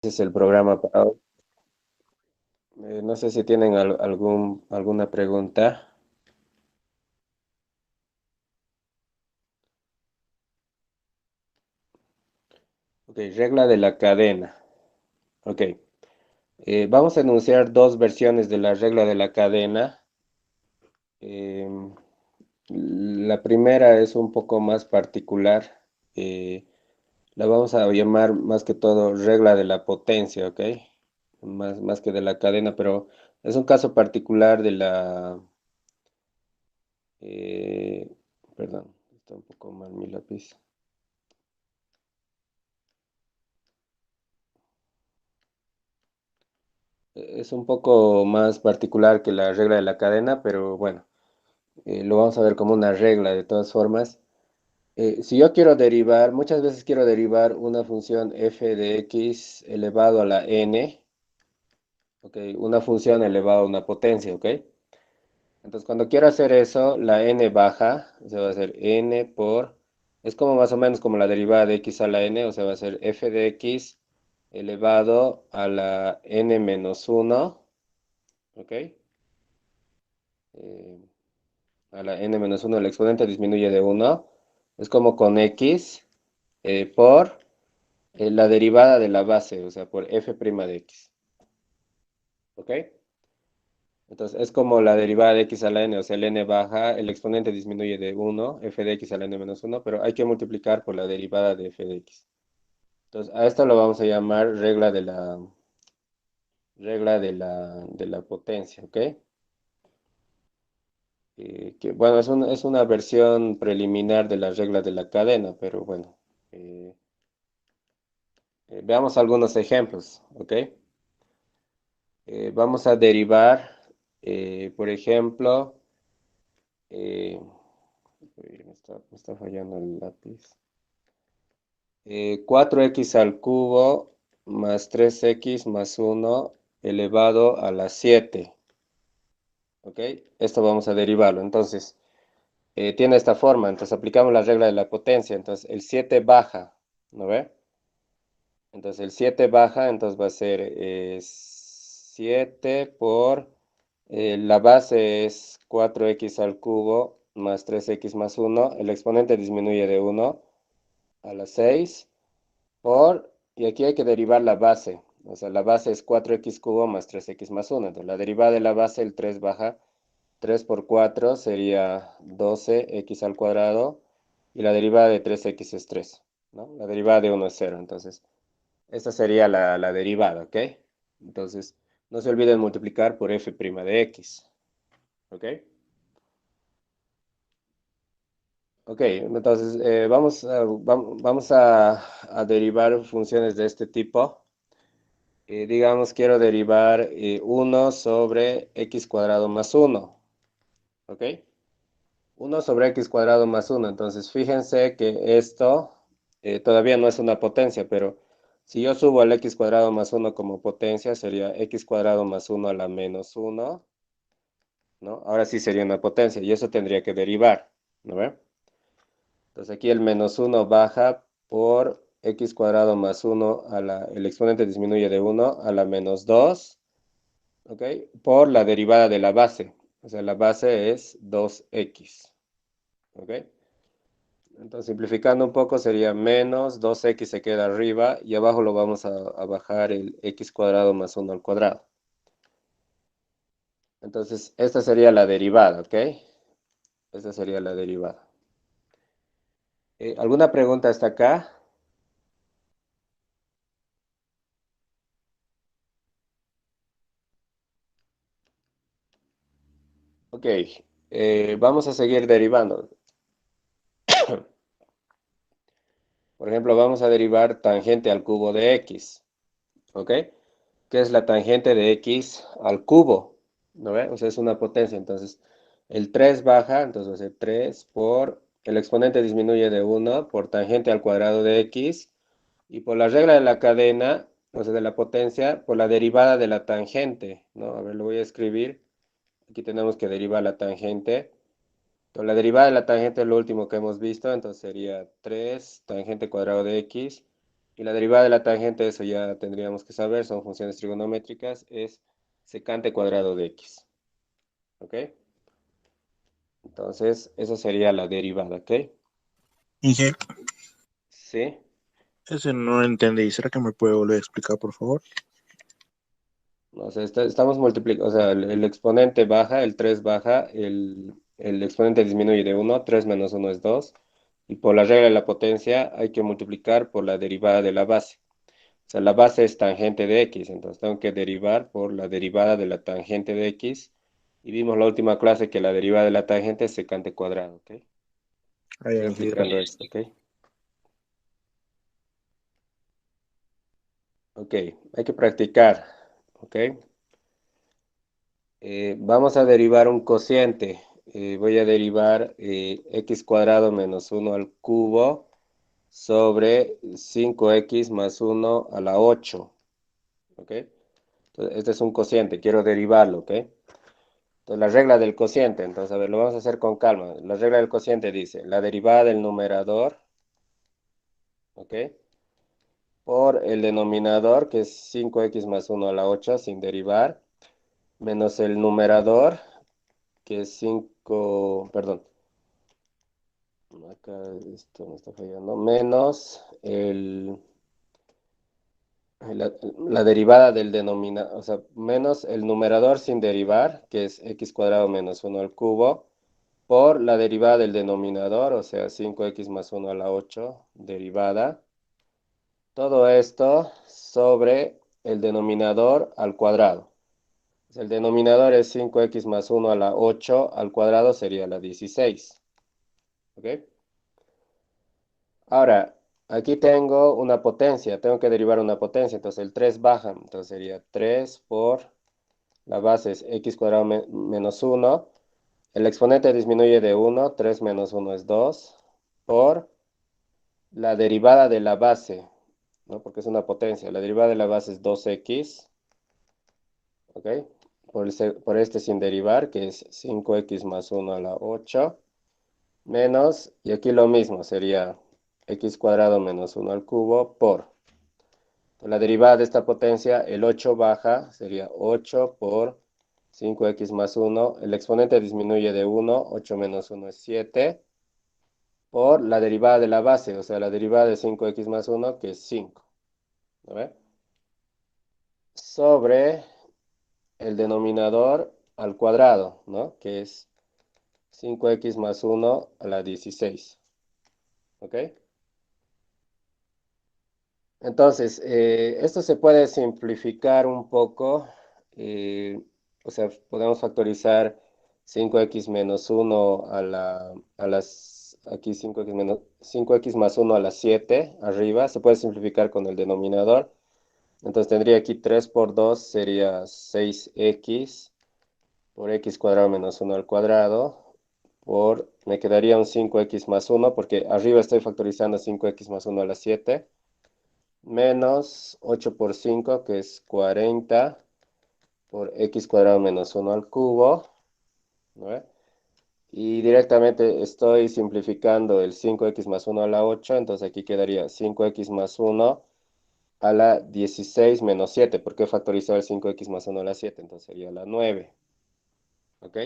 Es el programa para hoy. No sé si tienen alguna pregunta. Ok, regla de la cadena. Ok, vamos a enunciar dos versiones de la regla de la cadena. Em, la primera es un poco más particular. eh, la vamos a llamar más que todo regla de la potencia, ¿ok? Más que de la cadena, pero es un caso particular de la... eh, perdón, está un poco mal mi lápiz. Es un poco más particular que la regla de la cadena, pero bueno, lo vamos a ver como una regla de todas formas. Si yo quiero derivar, muchas veces quiero derivar una función f de x elevado a la n, ¿ok? Una función elevado a una potencia, ¿ok? Entonces, cuando quiero hacer eso, la n baja, o sea, va a ser n por, es como más o menos como la derivada de x a la n, o sea, va a ser f de x elevado a la n menos 1, ¿ok? Eh, a la n-1, el exponente disminuye de 1, es como con x por la derivada de la base, o sea, por f' de x, ¿ok? Entonces es como la derivada de x a la n, o sea, el n baja, el exponente disminuye de 1, f de x a la n-1, pero hay que multiplicar por la derivada de f de x. Entonces a esto lo vamos a llamar regla de la potencia, ¿ok? Bueno, es una versión preliminar de la regla de la cadena, pero bueno. eh, Veamos algunos ejemplos, ¿ok? Vamos a derivar, por ejemplo, eh, uy, me está fallando el lápiz. 4x al cubo más 3x más 1 elevado a la 7, ¿ok? Esto vamos a derivarlo. Entonces, tiene esta forma. Entonces, aplicamos la regla de la potencia. Entonces, el 7 baja, ¿no ve? Entonces el 7 baja, entonces va a ser 7 por, la base es 4x al cubo más 3x más 1, el exponente disminuye de 1 a la 6 por, y aquí hay que derivar la base, o sea, la base es 4x cubo más 3x más 1, entonces la derivada de la base, el 3 baja, 3 por 4 sería 12x al cuadrado, y la derivada de 3x es 3, ¿no? La derivada de 1 es 0, entonces... Esta sería la derivada, ¿ok? Entonces, no se olviden multiplicar por f' de x, ¿ok? Ok, entonces vamos a derivar funciones de este tipo. Digamos, quiero derivar 1 sobre x cuadrado más 1, ¿ok? 1 sobre x cuadrado más 1. Entonces, fíjense que esto todavía no es una potencia, pero si yo subo al x cuadrado más 1 como potencia, sería x cuadrado más 1 a la menos 1, ¿no? Ahora sí sería una potencia, y eso tendría que derivar, ¿no ve? Entonces aquí el menos 1 baja por x cuadrado más 1 el exponente disminuye de 1 a la menos 2, ¿ok? Por la derivada de la base, o sea, la base es 2x, ¿ok? Entonces, simplificando un poco, sería menos 2x se queda arriba y abajo lo vamos a bajar el x cuadrado más 1 al cuadrado. Entonces, esta sería la derivada, ¿ok? Esta sería la derivada. ¿Alguna pregunta hasta acá? Ok, vamos a seguir derivando. Por ejemplo, vamos a derivar tangente al cubo de x, ¿ok? ¿Qué es la tangente de x al cubo? ¿No ve? O sea, es una potencia, entonces el 3 baja, entonces va a ser 3 por, el exponente disminuye de 1 por tangente al cuadrado de x, y por la regla de la cadena, o sea, de la potencia, por la derivada de la tangente, ¿no? A ver, lo voy a escribir. Aquí tenemos que derivar la tangente. Entonces, la derivada de la tangente es lo último que hemos visto, entonces sería 3 tangente cuadrado de x, Y la derivada de la tangente, eso ya tendríamos que saber, son funciones trigonométricas, es secante cuadrado de x. ¿Ok? Entonces, esa sería la derivada, ¿ok? Inge, Sí. ese no entendí. ¿Será que me puede volver a explicar, por favor? O sea, estamos multiplicando, o sea, el exponente baja, el 3 baja, el exponente disminuye de 1, 3 menos 1 es 2, y por la regla de la potencia hay que multiplicar por la derivada de la base. O sea, la base es tangente de x, entonces tengo que derivar por la derivada de la tangente de x, y vimos la última clase que la derivada de la tangente es secante cuadrado, ¿ok? Ah, Estoy ya, listo. explicando esto, ¿ok? Ok, hay que practicar, ¿ok? Vamos a derivar un cociente. Voy a derivar x cuadrado menos 1 al cubo sobre 5x más 1 a la 8. ¿Ok? Entonces, este es un cociente, quiero derivarlo, ¿ok? Entonces, la regla del cociente, entonces, a ver, lo vamos a hacer con calma. La regla del cociente dice, la derivada del numerador, ¿ok? Por el denominador, que es 5x más 1 a la 8, sin derivar, menos el numerador, que es 5, perdón, acá esto me está fallando, menos la derivada del denominador, o sea, menos el numerador sin derivar, que es x cuadrado menos 1 al cubo, por la derivada del denominador, o sea, 5x más 1 a la 8, derivada. Todo esto sobre el denominador al cuadrado. El denominador es 5x más 1 a la 8 al cuadrado sería la 16. ¿Ok? Ahora, aquí tengo una potencia, tengo que derivar una potencia, entonces el 3 baja, entonces sería 3 por, la base es x cuadrado menos 1, el exponente disminuye de 1, 3 menos 1 es 2, por la derivada de la base, ¿no? Porque es una potencia, la derivada de la base es 2x, ¿ok? Por este sin derivar, que es 5x más 1 a la 8, menos, y aquí lo mismo, sería x cuadrado menos 1 al cubo por la derivada de esta potencia, el 8 baja, sería 8 por 5x más 1. El exponente disminuye de 1, 8 menos 1 es 7, por la derivada de la base, o sea, la derivada de 5x más 1, que es 5. ¿No ve? Sobre el denominador al cuadrado, ¿no? Que es 5x más 1 a la 16. ¿Ok? Entonces, esto se puede simplificar un poco. eh, o sea, podemos factorizar 5x menos 1 a las, aquí 5x, menos, 5x más 1 a las 7 arriba. Se puede simplificar con el denominador. Entonces tendría aquí 3 por 2 sería 6x por x cuadrado menos 1 al cuadrado. Me quedaría un 5x más 1 porque arriba estoy factorizando 5x más 1 a las 7 menos 8 por 5, que es 40, por x cuadrado menos 1 al cubo, ¿no? Y directamente estoy simplificando el 5x más 1 a la 8, entonces aquí quedaría 5x más 1 a la 16 menos 7, porque he factorizado el 5x más 1 a la 7, entonces sería la 9, ¿ok?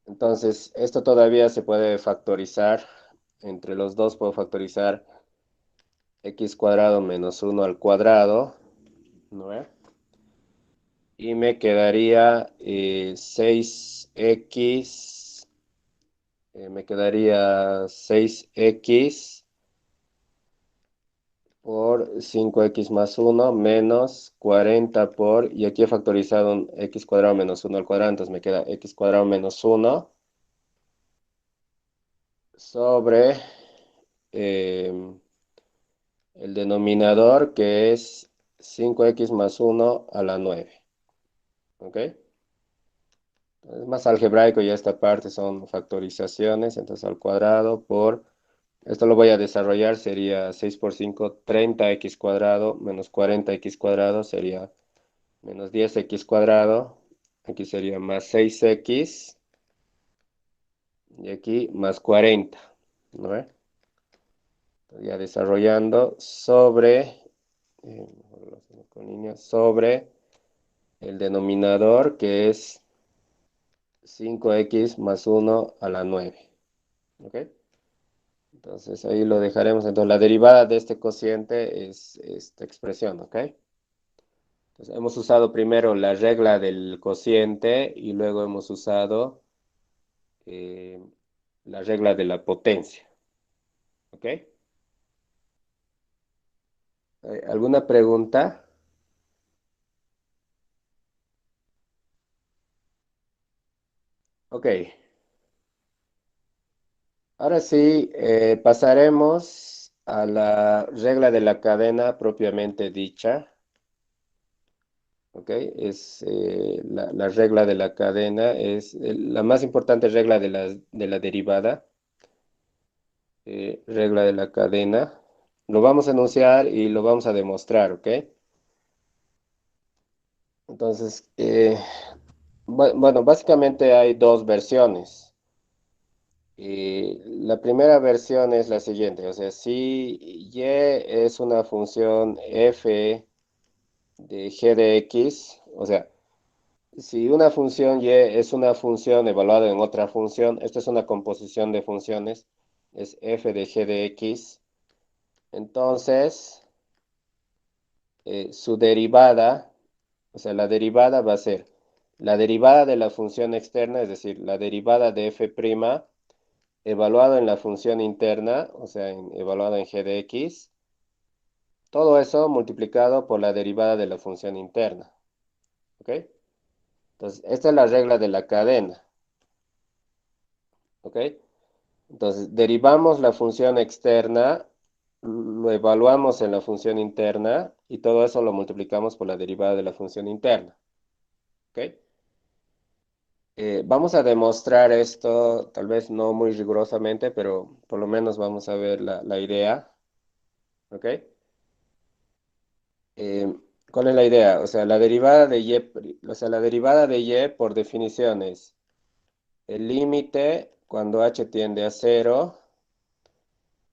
Entonces, esto todavía se puede factorizar, entre los dos puedo factorizar x cuadrado menos 1 al cuadrado, ¿no? Y me quedaría 6x, me quedaría 6x por 5x más 1 menos 40 por, y aquí he factorizado un x cuadrado menos 1 al cuadrado, entonces me queda x cuadrado menos 1 sobre el denominador, que es 5x más 1 a la 9. ¿Ok? Es más algebraico ya esta parte, son factorizaciones, entonces al cuadrado por, esto lo voy a desarrollar, sería 6 por 5, 30x cuadrado, menos 40x cuadrado, sería menos 10x cuadrado, aquí sería más 6x, y aquí más 40, ¿no ve? ya desarrollando sobre, lo hacemos con líneas, sobre el denominador que es 5x más 1 a la 9. ¿Ok? Entonces ahí lo dejaremos. Entonces la derivada de este cociente es esta expresión. ¿Ok? Entonces hemos usado primero la regla del cociente y luego hemos usado eh, la regla de la potencia. ¿Ok? ¿Alguna pregunta? Ok. Ahora sí, pasaremos a la regla de la cadena propiamente dicha. ¿Ok? Es la regla de la cadena, es la más importante regla de la derivada. Regla de la cadena. Lo vamos a enunciar y lo vamos a demostrar, ¿ok? Entonces, bueno, básicamente hay dos versiones. La primera versión es la siguiente, o sea, si y es una función f de g de x, o sea, si una función y es una función evaluada en otra función, esta es una composición de funciones, es f de g de x, entonces su derivada, o sea, la derivada va a ser la derivada de la función externa, es decir, la derivada de f' evaluado en la función interna, o sea, evaluado en g de x, todo eso multiplicado por la derivada de la función interna. ¿Ok? Entonces, esta es la regla de la cadena. ¿Ok? Entonces, derivamos la función externa, lo evaluamos en la función interna y todo eso lo multiplicamos por la derivada de la función interna. ¿Ok? Vamos a demostrar esto, tal vez no muy rigurosamente, pero por lo menos vamos a ver la idea. ¿Ok? Eh, ¿Cuál es la idea? O sea, la derivada de y, o sea, la derivada de y por definición es el límite cuando h tiende a cero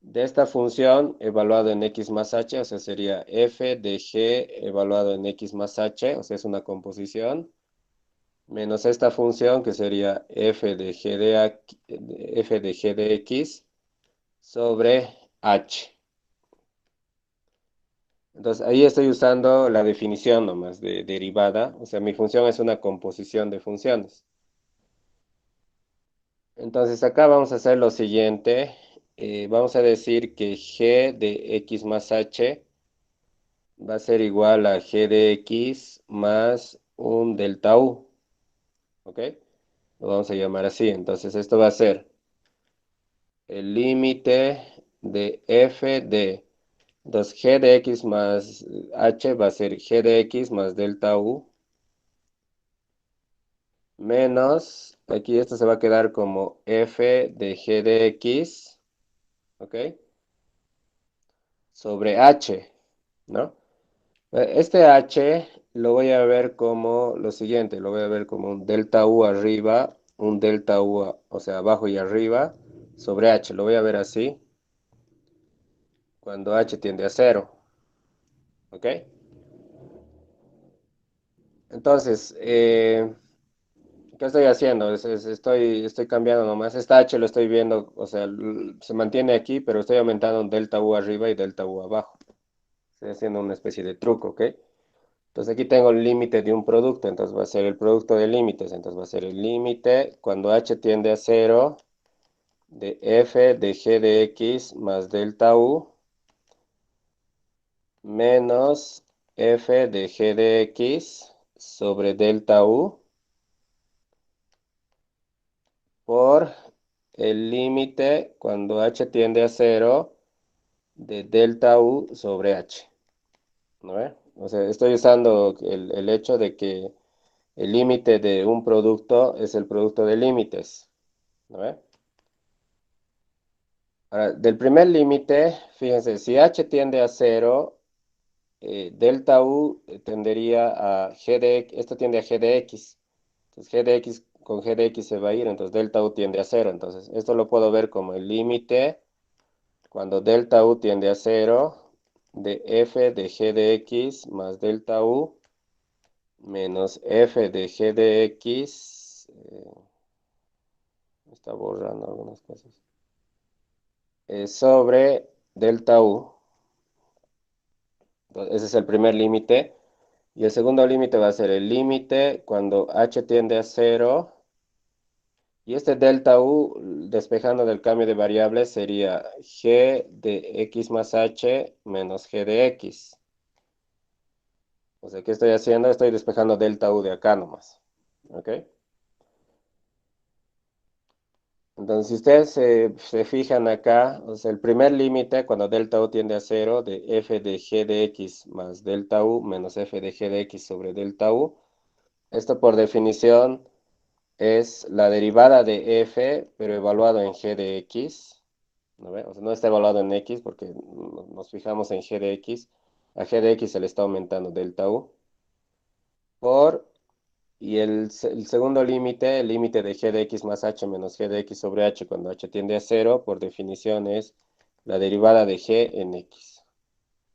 de esta función evaluado en x más h, o sea, sería f de g evaluado en x más h, o sea, es una composición, menos esta función que sería f de g de x sobre h. Entonces, ahí estoy usando la definición nomás de derivada, o sea, mi función es una composición de funciones. Entonces, acá vamos a hacer lo siguiente, vamos a decir que g de x más h va a ser igual a g de x más un delta u, ¿ok? Lo vamos a llamar así, entonces esto va a ser el límite de f de, entonces g de x más h va a ser g de x más delta u, menos, aquí esto se va a quedar como f de g de x, ¿ok? Sobre h, ¿no? Este h lo voy a ver como lo siguiente, lo voy a ver como un delta u arriba, un delta u, o sea, abajo y arriba, sobre h, lo voy a ver así, cuando h tiende a cero, ¿ok? Entonces, ¿qué estoy haciendo? Estoy cambiando nomás. Esta H lo estoy viendo, o sea, se mantiene aquí, pero estoy aumentando un delta U arriba y delta U abajo. Estoy haciendo una especie de truco, ¿ok? Entonces aquí tengo el límite de un producto, entonces va a ser el producto de límites, entonces va a ser el límite cuando H tiende a cero de f de g de x más delta U menos f de g de x sobre delta U por el límite cuando h tiende a cero de delta U sobre h. ¿No ve? O sea, estoy usando el hecho de que el límite de un producto es el producto de límites. ¿No ve? Ahora, del primer límite, fíjense, si h tiende a cero, delta U tendería a g de x, esto tiende a g de x. Entonces g de x con g de x se va a ir, entonces delta U tiende a cero. Entonces, esto lo puedo ver como el límite cuando delta U tiende a cero, de f de g de x más delta U menos f de g de x, está borrando algunas cosas, sobre delta U. Entonces, ese es el primer límite. Y el segundo límite va a ser el límite cuando h tiende a cero. Y este delta U, despejando del cambio de variables, sería g de x más h menos g de x. O sea, ¿qué estoy haciendo? Estoy despejando delta U de acá nomás. ¿Ok? Entonces, si ustedes se fijan acá, o sea, el primer límite cuando delta U tiende a cero de f de g de x más delta U menos f de g de x sobre delta U, esto por definición es la derivada de f, pero evaluado en g de x. ¿No ve? O sea, no está evaluado en x porque nos fijamos en g de x. A g de x se le está aumentando delta U. Por, y el segundo límite, el límite de g de x más h menos g de x sobre h cuando h tiende a cero, por definición es la derivada de g en x.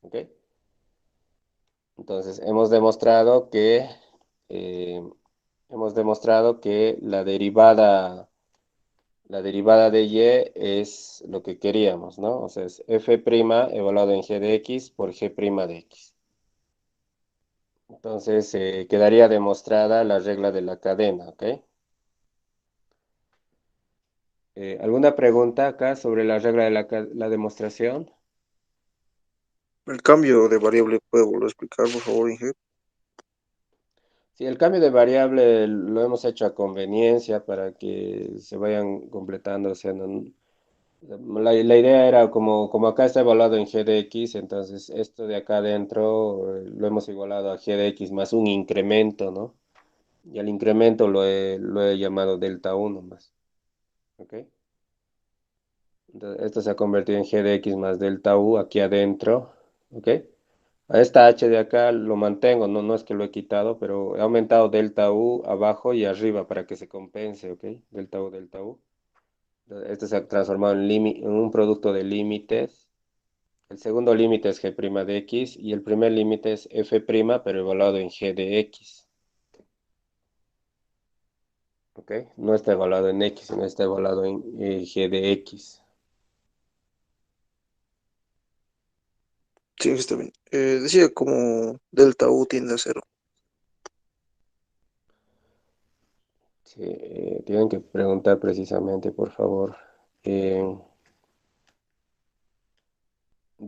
¿Ok? Entonces, eh, hemos demostrado que la derivada de y es lo que queríamos, ¿no? O sea, es f' evaluado en g de x por g' de x. Entonces, quedaría demostrada la regla de la cadena, ¿ok? ¿Alguna pregunta acá sobre la regla de la demostración? El cambio de variable, ¿puede volver a explicar, por favor, Inge? Sí, el cambio de variable lo hemos hecho a conveniencia para que se vayan completando, o sea, la idea era como acá está evaluado en g de x, entonces esto de acá adentro lo hemos igualado a g de x más un incremento, ¿no? Y al incremento lo he llamado delta 1 más, ¿ok? Entonces, esto se ha convertido en g de x más delta u aquí adentro, ¿ok? A esta h de acá lo mantengo, no es que lo he quitado, pero he aumentado delta u abajo y arriba para que se compense, ¿ok? Delta u, delta u. Este se ha transformado en un producto de límites. El segundo límite es g' de x y el primer límite es f', pero evaluado en g de x. ¿Ok? No está evaluado en x, sino está evaluado en g de x. Sí, está bien. Decía como delta U tiende a cero. Sí, tienen que preguntar precisamente, por favor. De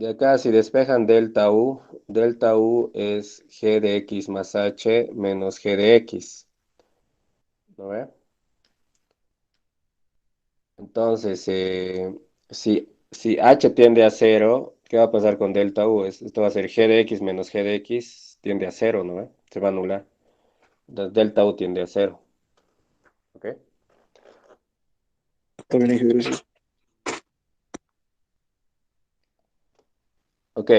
acá, si despejan delta U es g de x más h menos g de x. ¿No ve? Entonces, si h tiende a cero, ¿qué va a pasar con delta U? Esto va a ser g de x menos g de x tiende a cero, ¿no ve? Se va a anular. Entonces, delta U tiende a cero. ¿Ok? Está bien, Inge, gracias. Ok.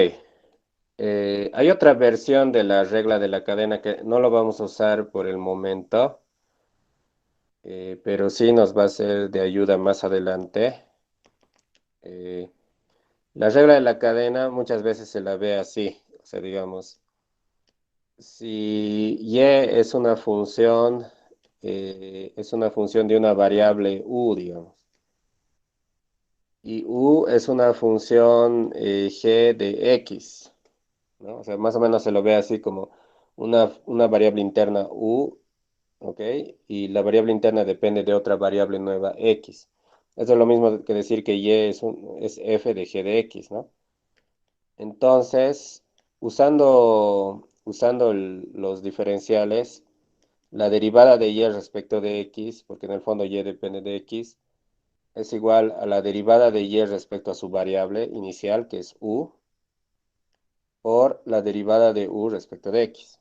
Hay otra versión de la regla de la cadena que no lo vamos a usar por el momento, pero sí nos va a ser de ayuda más adelante. Eh, la regla de la cadena muchas veces se la ve así, o sea, digamos, si y es una función de una variable u, digamos, y u es una función g de x, ¿no? O sea, más o menos se lo ve así como una variable interna u, ¿ok? Y la variable interna depende de otra variable nueva x. Eso es lo mismo que decir que y es f de g de x, ¿no? Entonces, usando los diferenciales, la derivada de y respecto de x, porque en el fondo y depende de x, es igual a la derivada de y respecto a su variable inicial, que es u, por la derivada de u respecto de x.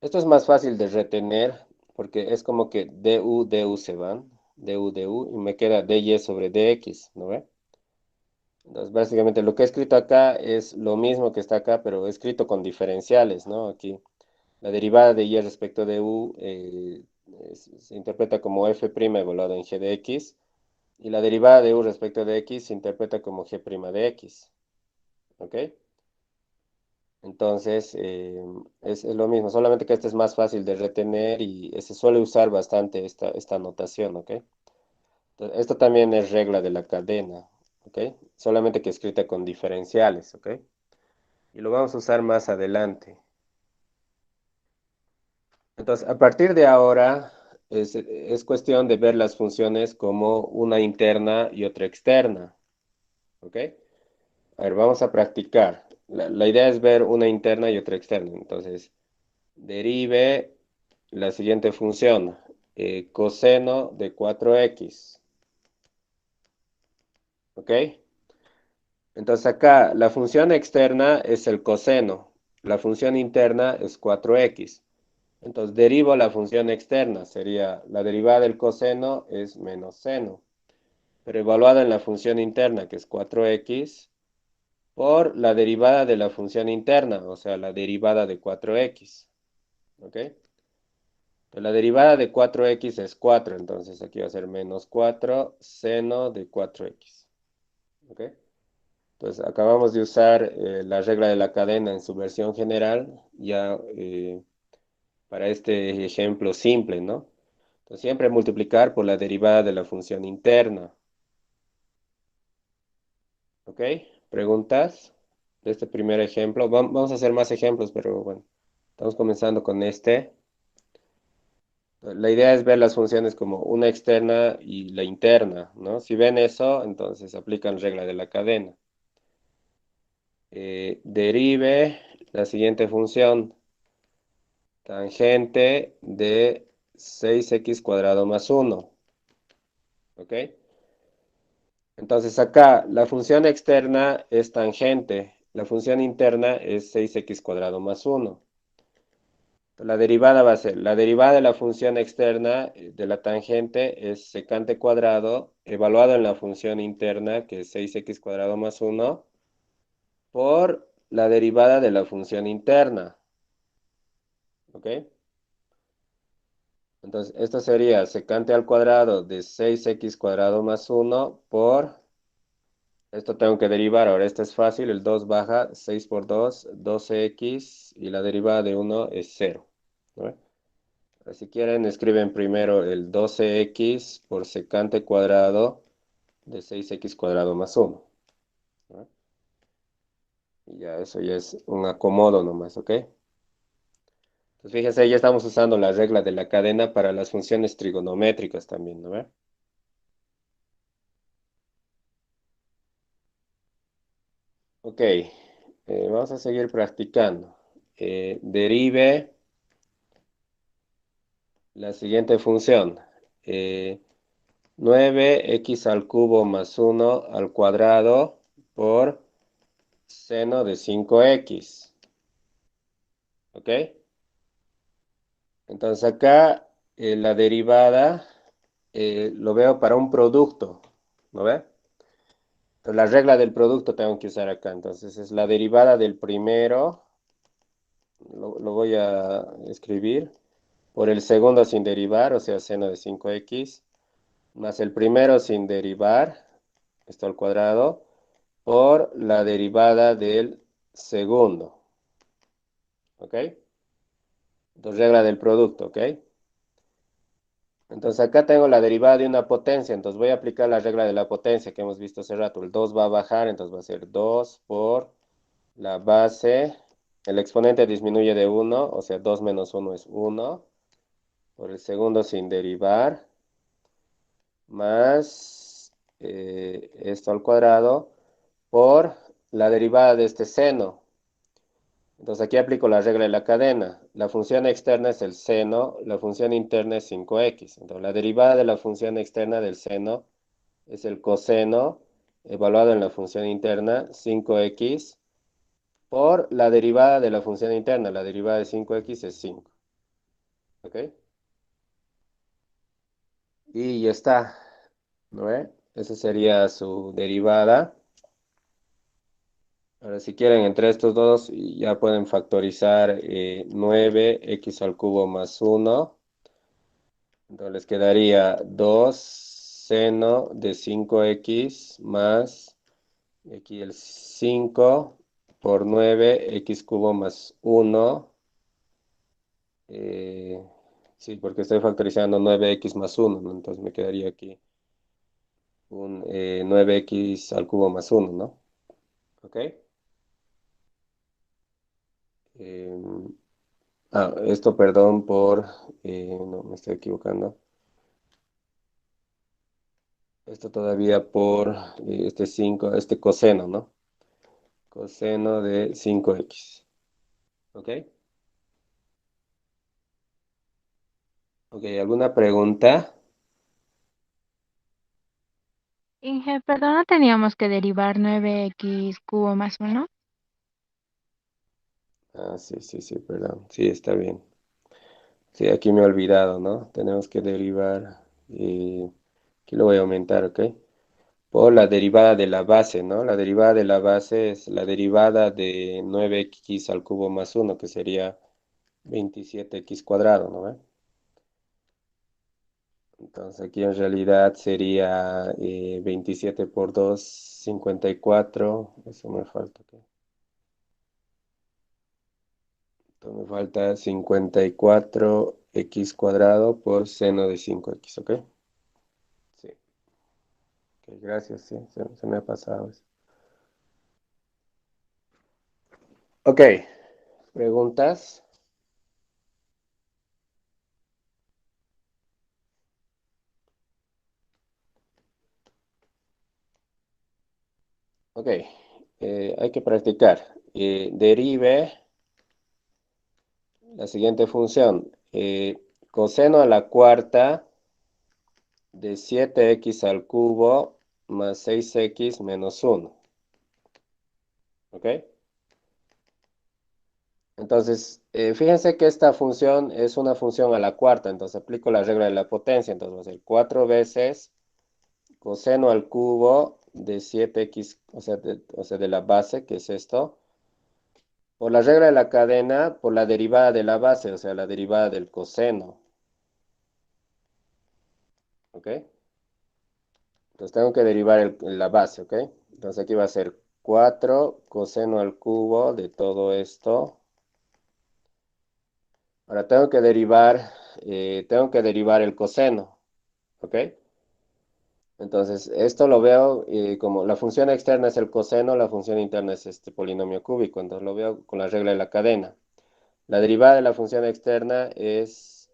Esto es más fácil de retener, porque es como que du se van, du, y me queda dy sobre dx, ¿no ve? Entonces, básicamente lo que he escrito acá es lo mismo que está acá, pero escrito con diferenciales, ¿no? Aquí la derivada de y respecto de u se interpreta como f' evaluado en g de x, Y la derivada de u respecto de x se interpreta como g' de x. ¿Ok? Entonces, es lo mismo, solamente que este es más fácil de retener y se suele usar bastante esta notación, ¿ok? Entonces, esto también es regla de la cadena, ¿ok? Solamente que escrita con diferenciales, ¿ok? Y lo vamos a usar más adelante. Entonces, a partir de ahora, es cuestión de ver las funciones como una interna y otra externa, ¿ok? A ver, vamos a practicar. La idea es ver una interna y otra externa. Entonces, derive la siguiente función, coseno de 4x, ¿ok? Entonces acá la función externa es el coseno, la función interna es 4x. Entonces derivo la función externa, sería la derivada del coseno es menos seno, pero evaluada en la función interna, que es 4x, por la derivada de la función interna, o sea, la derivada de 4x, ¿ok? La derivada de 4x es 4, entonces aquí va a ser menos 4 seno de 4x. ¿Ok? Entonces acabamos de usar la regla de la cadena en su versión general, ya para este ejemplo simple, ¿no? Entonces siempre multiplicar por la derivada de la función interna. ¿Ok? ¿Preguntas de este primer ejemplo? Vamos a hacer más ejemplos, pero bueno, estamos comenzando con este. La idea es ver las funciones como una externa y la interna, ¿no? Si ven eso, entonces aplican regla de la cadena. Derive la siguiente función, tangente de 6x cuadrado más 1, ¿ok? Entonces acá la función externa es tangente, la función interna es 6x cuadrado más 1. La derivada va a ser, la derivada de la función externa de la tangente es secante cuadrado, evaluado en la función interna, que es 6x cuadrado más 1, por la derivada de la función interna. ¿Ok? Entonces, esto sería secante al cuadrado de 6x cuadrado más 1 por, esto tengo que derivar, ahora esto es fácil, el 2 baja, 6 por 2, 12x, y la derivada de 1 es 0. ¿No? Si quieren, escriben primero el 12x por secante cuadrado de 6x cuadrado más 1. ¿No? Y ya eso ya es un acomodo nomás, ¿ok? Entonces fíjense, ya estamos usando la regla de la cadena para las funciones trigonométricas también, ¿no ve? Ok, vamos a seguir practicando. Derive la siguiente función. 9x al cubo más 1 al cuadrado por seno de 5x. ¿Ok? Entonces acá la derivada lo veo para un producto. ¿No ve? Entonces la regla del producto tengo que usar acá. Entonces es la derivada del primero. Lo voy a escribir. Por el segundo sin derivar, o sea, seno de 5x, más el primero sin derivar, esto al cuadrado, por la derivada del segundo. ¿Ok? Entonces, regla del producto, ¿ok? Entonces, acá tengo la derivada de una potencia, entonces voy a aplicar la regla de la potencia que hemos visto hace rato. El 2 va a bajar, entonces va a ser 2 por la base. El exponente disminuye de 1, o sea, 2 menos 1 es 1, por el segundo sin derivar, más esto al cuadrado por la derivada de este seno. Entonces aquí aplico la regla de la cadena. La función externa es el seno, la función interna es 5x. Entonces la derivada de la función externa del seno es el coseno evaluado en la función interna, 5x, por la derivada de la función interna. La derivada de 5x es 5. ¿Ok? Y ya está. ¿No ve? Esa sería su derivada. Ahora, si quieren, entre estos dos ya pueden factorizar 9x al cubo más 1. Entonces les quedaría 2 seno de 5x más, y aquí el 5 por 9, x cubo más 1. Sí, porque estoy factorizando 9x más 1, ¿no? Entonces me quedaría aquí un 9x al cubo más 1, ¿no? ¿Ok? Em, esto, perdón por... no, me estoy equivocando. Esto todavía por este 5, este coseno, ¿no? Coseno de 5x. ¿Ok? Ok, ¿alguna pregunta? Inge, perdón, ¿no teníamos que derivar 9x cubo más uno? Sí, sí, sí, perdón. Sí, está bien. Sí, aquí me he olvidado, ¿no? Tenemos que derivar. Aquí lo voy a aumentar, ¿ok? Por la derivada de la base, ¿no? La derivada de la base es la derivada de 9x al cubo más uno, que sería 27x cuadrado, ¿no ve? Entonces aquí en realidad sería 27 por 2, 54. Eso me falta, ¿ok? Entonces me falta 54x cuadrado por seno de 5x, ¿ok? Sí. Ok, gracias, sí, se me ha pasado eso. Ok, preguntas. Ok, hay que practicar. Derive la siguiente función. Coseno a la cuarta de 7x al cubo más 6x menos 1. ¿Ok? Entonces, fíjense que esta función es una función a la cuarta, entonces aplico la regla de la potencia, entonces va a ser 4 veces coseno al cubo de 7x, o sea, de la base, que es esto, por la regla de la cadena, por la derivada de la base, o sea, la derivada del coseno. ¿Ok? Entonces tengo que derivar la base, ¿ok? Entonces aquí va a ser 4 coseno al cubo de todo esto. Ahora tengo que derivar el coseno, ¿ok? Entonces esto lo veo como la función externa es el coseno, la función interna es este polinomio cúbico, entonces lo veo con la regla de la cadena. La derivada de la función externa es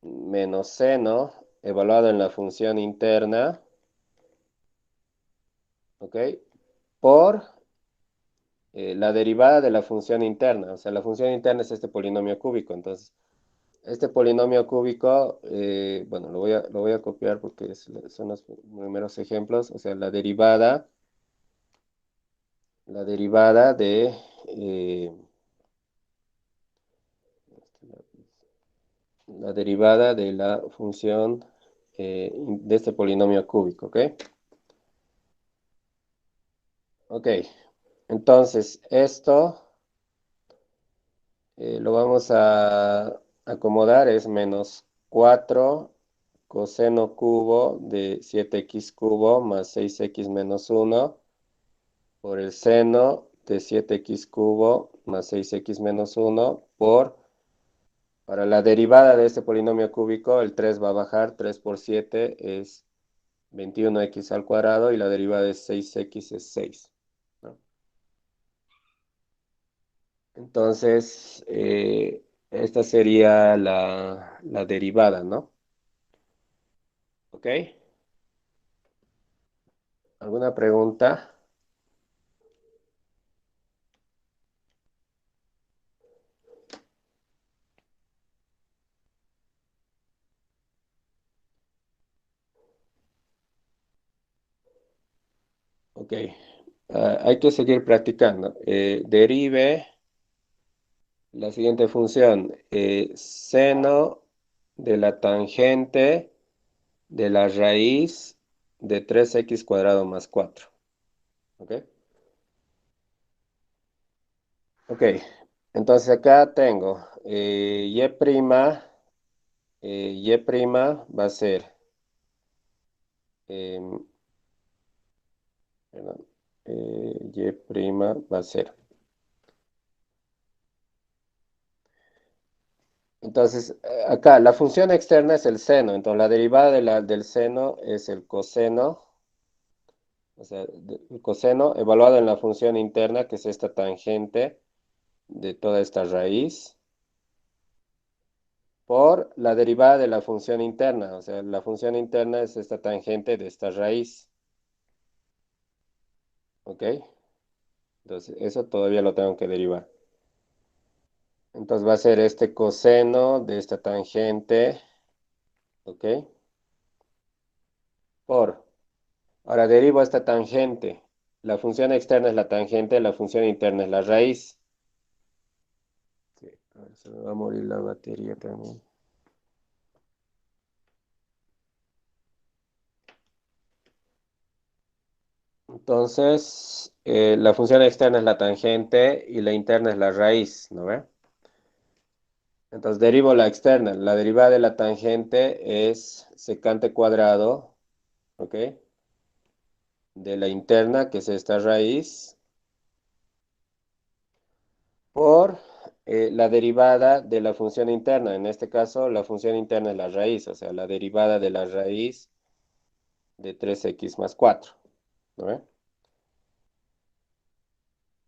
menos seno evaluado en la función interna, ¿ok? Por la derivada de la función interna. O sea, la función interna es este polinomio cúbico. Entonces, este polinomio cúbico, bueno, lo voy a copiar porque son los primeros ejemplos. O sea, la derivada eh, la derivada de la función de este polinomio cúbico, ¿ok? Ok, entonces esto lo vamos a acomodar, es menos 4 coseno cubo de 7x cubo más 6x menos 1 por el seno de 7x cubo más 6x menos 1 para la derivada de este polinomio cúbico, el 3 va a bajar, 3 por 7 es 21x al cuadrado y la derivada de 6x es 6, ¿no? Entonces, esta sería la derivada, ¿no? ¿Ok? ¿Alguna pregunta? Ok. Hay que seguir practicando. Derive la siguiente función. Seno de la tangente de la raíz de 3x cuadrado más 4. ¿Ok? Ok. Entonces acá tengo y' va a ser em, perdón, y' va a ser. Entonces, acá la función externa es el seno, entonces la derivada del seno es el coseno, o sea, el coseno evaluado en la función interna, que es esta tangente de toda esta raíz, por la derivada de la función interna, o sea, la función interna es esta tangente de esta raíz, ¿ok? Entonces, eso todavía lo tengo que derivar. Entonces va a ser este coseno de esta tangente, ¿ok? Por, ahora derivo esta tangente. La función externa es la tangente, la función interna es la raíz. Sí, a ver, se me va a morir la batería también. Entonces, la función externa es la tangente y la interna es la raíz, ¿no ve? Entonces derivo la externa. La derivada de la tangente es secante cuadrado, ¿ok? De la interna, que es esta raíz, por la derivada de la función interna. En este caso, la función interna es la raíz, o sea, la derivada de la raíz de 3x más 4, ¿no ve?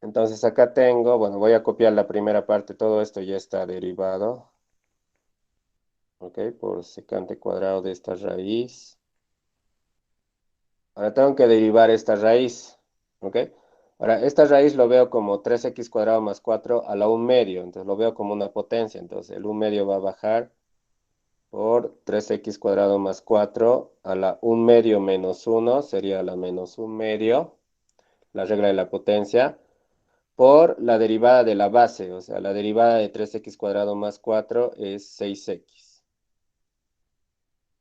Entonces acá tengo, bueno, voy a copiar la primera parte, todo esto ya está derivado, ¿ok? Por secante cuadrado de esta raíz. Ahora tengo que derivar esta raíz, ¿ok? Ahora, esta raíz lo veo como 3x cuadrado más 4 a la 1 medio, entonces lo veo como una potencia, entonces el 1 medio va a bajar por 3x cuadrado más 4 a la 1 medio menos 1, sería la menos 1 medio, la regla de la potencia, por la derivada de la base, o sea, la derivada de 3x cuadrado más 4 es 6x,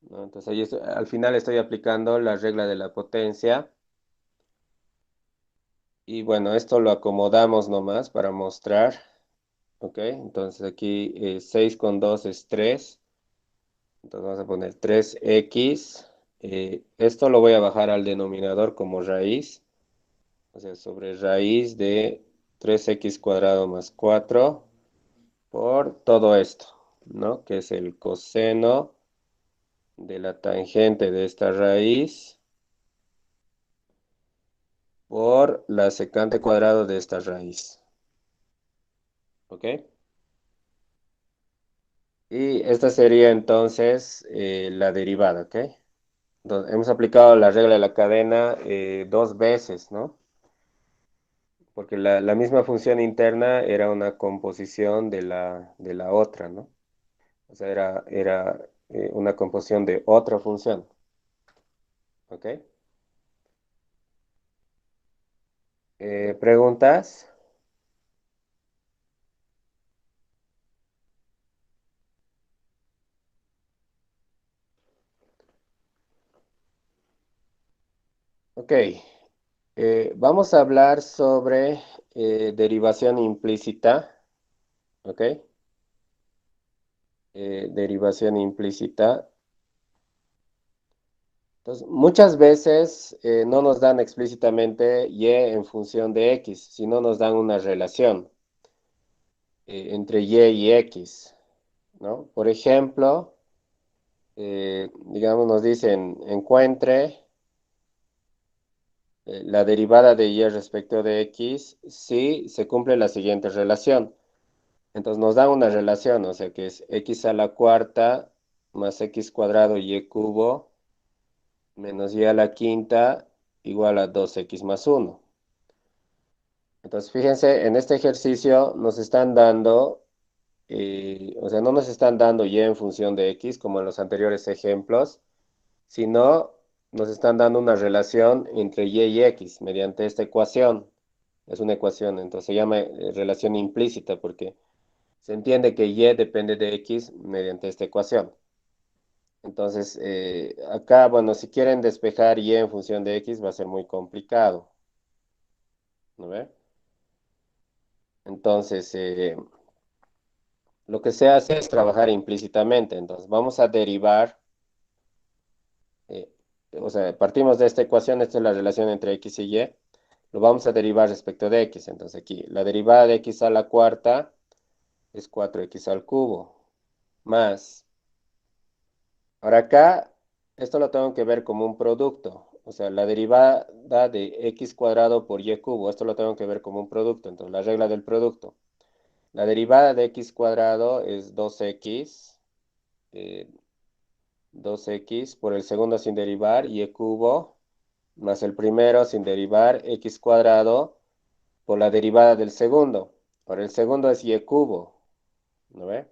¿no? Entonces ahí al final estoy aplicando la regla de la potencia. Y bueno, esto lo acomodamos nomás para mostrar. ¿Ok? Entonces aquí 6 con 2 es 3. Entonces vamos a poner 3x. Esto lo voy a bajar al denominador como raíz. O sea, sobre raíz de 3x cuadrado más 4 por todo esto, ¿no? Que es el coseno de la tangente de esta raíz por la secante cuadrado de esta raíz. ¿Ok? Y esta sería entonces la derivada, ¿ok? Entonces, hemos aplicado la regla de la cadena dos veces, ¿no? Porque la misma función interna era una composición de la otra, ¿no? O sea, era una composición de otra función, ¿ok? ¿Preguntas? Ok. Vamos a hablar sobre derivación implícita, ¿ok? Derivación implícita. Entonces, muchas veces no nos dan explícitamente y en función de x, sino nos dan una relación entre y x, ¿no? Por ejemplo, digamos, nos dicen encuentre la derivada de y respecto de x si se cumple la siguiente relación. Entonces nos dan una relación, o sea que es x a la cuarta más x cuadrado y cubo menos y a la quinta igual a 2x más 1. Entonces, fíjense, en este ejercicio nos están dando, o sea, no nos están dando y en función de x, como en los anteriores ejemplos, sino nos están dando una relación entre y x mediante esta ecuación. Es una ecuación, entonces se llama relación implícita porque se entiende que y depende de x mediante esta ecuación. Entonces, acá, bueno, si quieren despejar y en función de x va a ser muy complicado, ¿no ve? Entonces, lo que se hace es trabajar implícitamente. Entonces, vamos a derivar o sea, partimos de esta ecuación, esta es la relación entre x y y, lo vamos a derivar respecto de x. Entonces aquí, la derivada de x a la cuarta es 4x al cubo, más. Ahora acá, esto lo tengo que ver como un producto. O sea, la derivada de x cuadrado por y cubo, esto lo tengo que ver como un producto. Entonces, la regla del producto. La derivada de x cuadrado es 2x, eh, 2x por el segundo sin derivar, y cubo, más el primero sin derivar, x cuadrado, por la derivada del segundo. Ahora el segundo es y cubo, ¿no ve?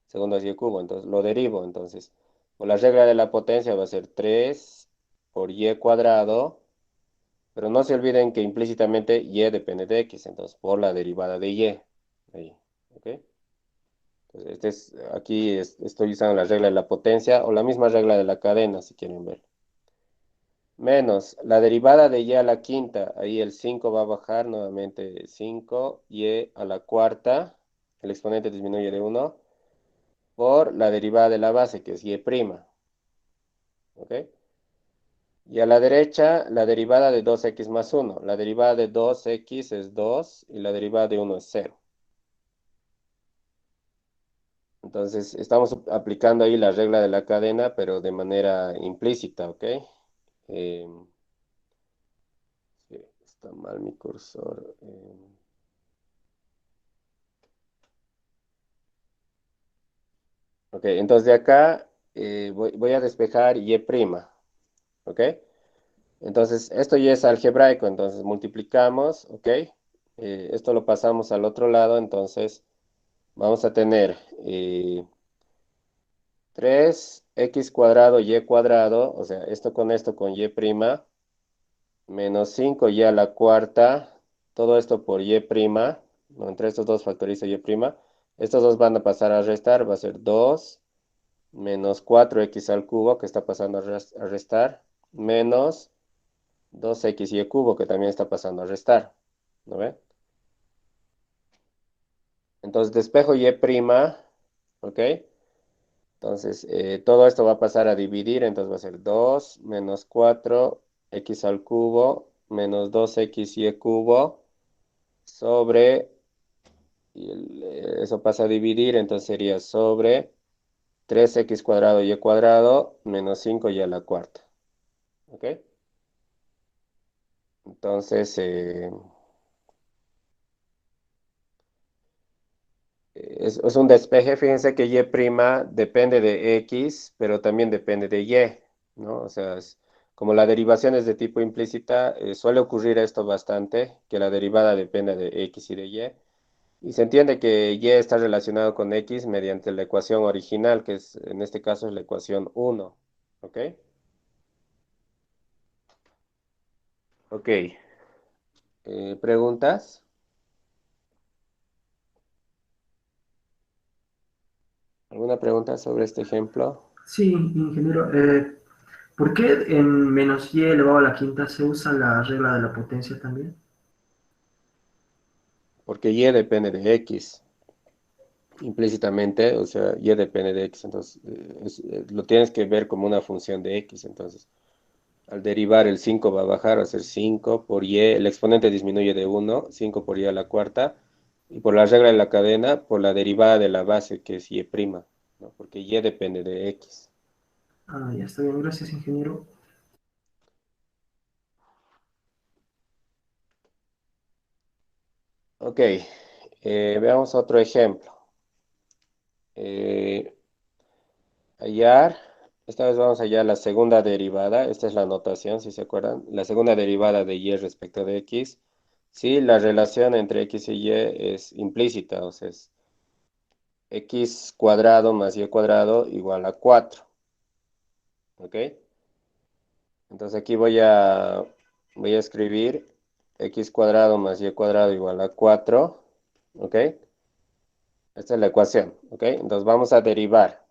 Segundo es y cubo, entonces lo derivo. Entonces, por la regla de la potencia va a ser 3 por y cuadrado, pero no se olviden que implícitamente y depende de x, entonces por la derivada de y. Ahí, ¿ok? Entonces, estoy usando la regla de la potencia o la misma regla de la cadena, si quieren ver. Menos la derivada de y a la quinta, ahí el 5 va a bajar nuevamente 5, y a la cuarta, el exponente disminuye de 1, por la derivada de la base, que es y'. ¿Ok? Y a la derecha, la derivada de 2x más 1. La derivada de 2x es 2 y la derivada de 1 es 0. Entonces, estamos aplicando ahí la regla de la cadena, pero de manera implícita, ¿ok? Eh, sí, está mal mi cursor. Ok, entonces de acá voy a despejar y', ¿ok? Entonces, esto ya es algebraico, entonces multiplicamos, ¿ok? Esto lo pasamos al otro lado, entonces vamos a tener 3x cuadrado y cuadrado, o sea, esto con y', menos 5y a la cuarta, todo esto por y', ¿no? Entre estos dos factorizo y', estos dos van a pasar a restar, va a ser 2 menos 4x al cubo, que está pasando a restar, menos 2x y cubo, que también está pasando a restar, ¿no ve? Entonces despejo y', ¿ok? Entonces todo esto va a pasar a dividir, entonces va a ser 2 menos 4x al cubo menos 2x y cubo sobre, eso pasa a dividir, entonces sería sobre 3x cuadrado y cuadrado menos 5y a la cuarta, ¿ok? Entonces, es un despeje. Fíjense que y' depende de x, pero también depende de y, ¿no? O sea, como la derivación es de tipo implícita, suele ocurrir esto bastante, que la derivada depende de x y de y. Y se entiende que y está relacionado con x mediante la ecuación original, que es, en este caso es la ecuación 1, ¿ok? Ok. ¿Preguntas? ¿Alguna pregunta sobre este ejemplo? Sí, ingeniero. ¿Por qué en menos y elevado a la quinta se usa la regla de la potencia también? Porque y depende de x implícitamente, o sea, y depende de x, entonces lo tienes que ver como una función de x, entonces al derivar el 5 va a bajar, va a ser 5 por y, el exponente disminuye de 1, 5 por y a la cuarta, y por la regla de la cadena, por la derivada de la base, que es y', ¿no? Porque y depende de x. Ah, ya está bien, gracias, ingeniero. Ok, veamos otro ejemplo. Eh, Hallar, esta vez vamos a hallar la segunda derivada, esta es la notación, si se acuerdan, la segunda derivada de y respecto de x. Sí, la relación entre x y y es implícita, o sea, es x cuadrado más y cuadrado igual a 4, ¿ok? Entonces aquí voy a escribir x cuadrado más y cuadrado igual a 4, ¿ok? Esta es la ecuación, ¿ok? Entonces vamos a derivar,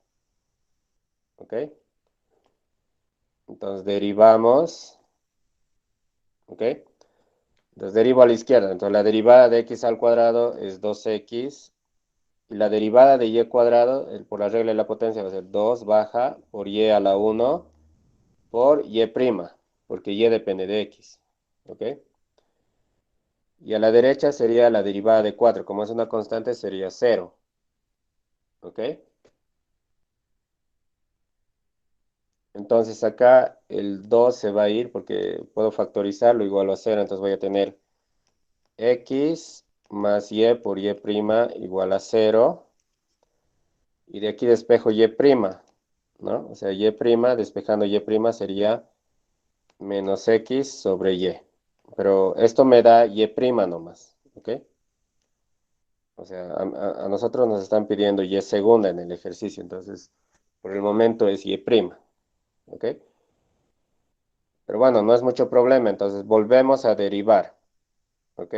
¿ok? Entonces derivamos, ¿ok? Entonces derivo a la izquierda. Entonces la derivada de x al cuadrado es 2x. Y la derivada de y cuadrado, por la regla de la potencia, va a ser 2 baja por y a la 1 por y', porque y depende de x. ¿Ok? Y a la derecha sería la derivada de 4. Como es una constante, sería 0. ¿Ok? Entonces acá el 2 se va a ir porque puedo factorizarlo igual a 0. Entonces voy a tener x más y por y' igual a 0. Y de aquí despejo y', ¿no? O sea, y', despejando y' sería menos x sobre y. Pero esto me da y' nomás, ¿ok? O sea, a nosotros nos están pidiendo y segunda en el ejercicio, entonces por el momento es y', ¿ok? Pero bueno, no es mucho problema, entonces volvemos a derivar, ¿ok?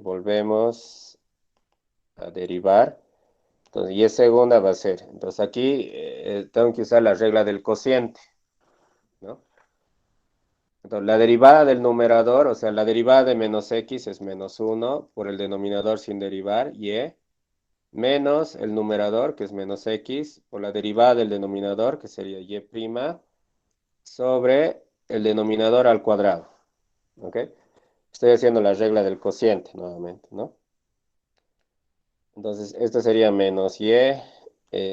Volvemos a derivar, entonces y segunda va a ser, entonces aquí tengo que usar la regla del cociente, ¿no? Entonces, la derivada del numerador, o sea, la derivada de menos x es menos 1 por el denominador sin derivar, y, menos el numerador, que es menos x, por la derivada del denominador, que sería y', sobre el denominador al cuadrado. ¿Ok? Estoy haciendo la regla del cociente nuevamente, ¿no? Entonces, esto sería menos y,